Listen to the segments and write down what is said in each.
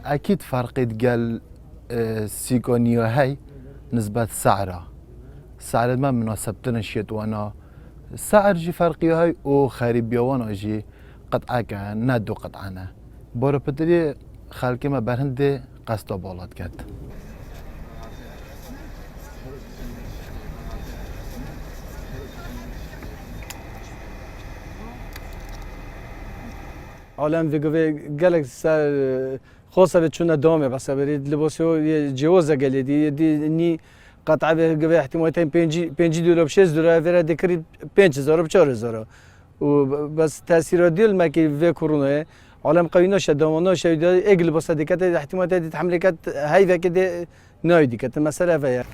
أكيد فرق قال سيكونيو هاي نسبة سعره ما مناسبة نشيت وانا سعر جي فرقي هاي او خريبيا وانا جي قطعة كان نادو قطعنا بورو بدري خالكي ما برهندي قصدو بولاد كات عالم ویگوی گلک سر خاصه به چونه دامه بس برید لباسه جوازه گلیدی دی نی قطعه ویگوی احتمالاً $5 $6 وره دکری $5,000 $4,000 و بس تاثیر دیل مکی و کرونا عالم قوی نشه دامانا شوید اگل بس دکت احتمالاً تحمل کت هی وکده نایدی کت مسئله ویا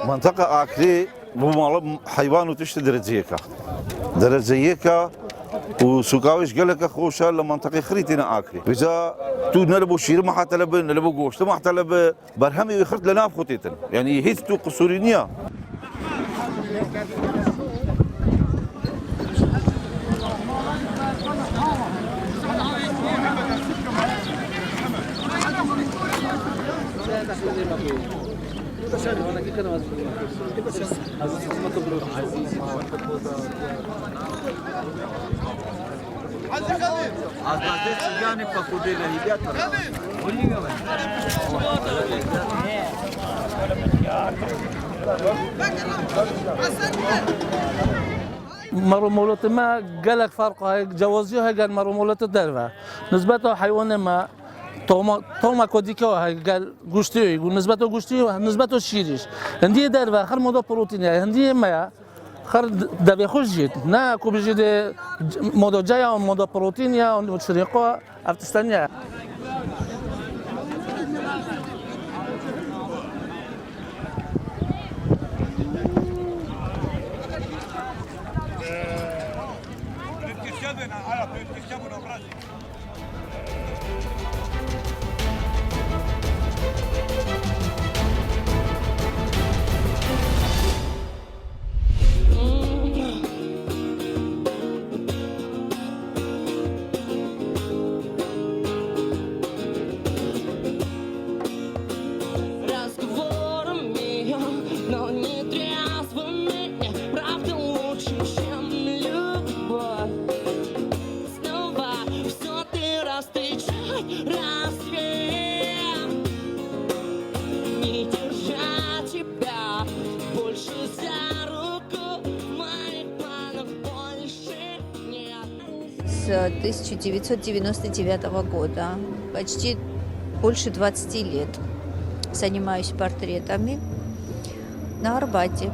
منطقة آكلي بمال حيوان وتشت درجيكا وسكاويش قال لك خوشة لمنطقة خريتنا آكلي إذا تو نلبو شير ما حتى نلبو قوشت ما حتى لب برهمي ويخرت لنا بخطيتن يعني هيث تو قصورينيا مرمولات ما قالك فرق هاي جوازي هاي قال مرمولات الدربة نسبته حيوان ما توما كوديكا هاي قال قشتي يقول نسبته قشتي نسبته شيريش هندي دربة خر موضوع بروتين هندي ما خر دبي خوش جيت نا كو بيجي موضوع جاي موضوع بروتين يا وشريقه افتستانيا С 1999 года, почти больше 20 лет занимаюсь портретами на Арбате.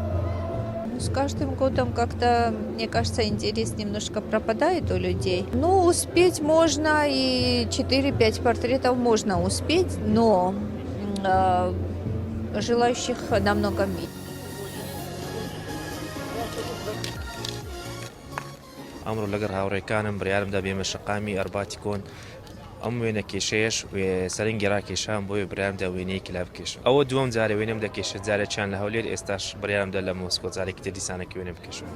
С каждым годом как-то, мне кажется, интерес немножко пропадает у людей. Ну, успеть можно, и 4-5 портретов можно успеть, но желающих намного меньше. ئەمڕۆ لەگەر هاوڕێکانم بڕیارم دا بێمە شەقامی ئەرباتی کۆن ئەم وێنە کێشەیەش سەرنگی ڕاکێشان بۆیە بڕیارمدا وێنەیەکی لا بکێشم ئەوە دووەم جارە وێنەم دەکێشێت جارێکیان لە هەولێر ئێستاش بڕیارمدا لە مۆسکۆ جارێکی تر دیسانێکی وێنە بکێشم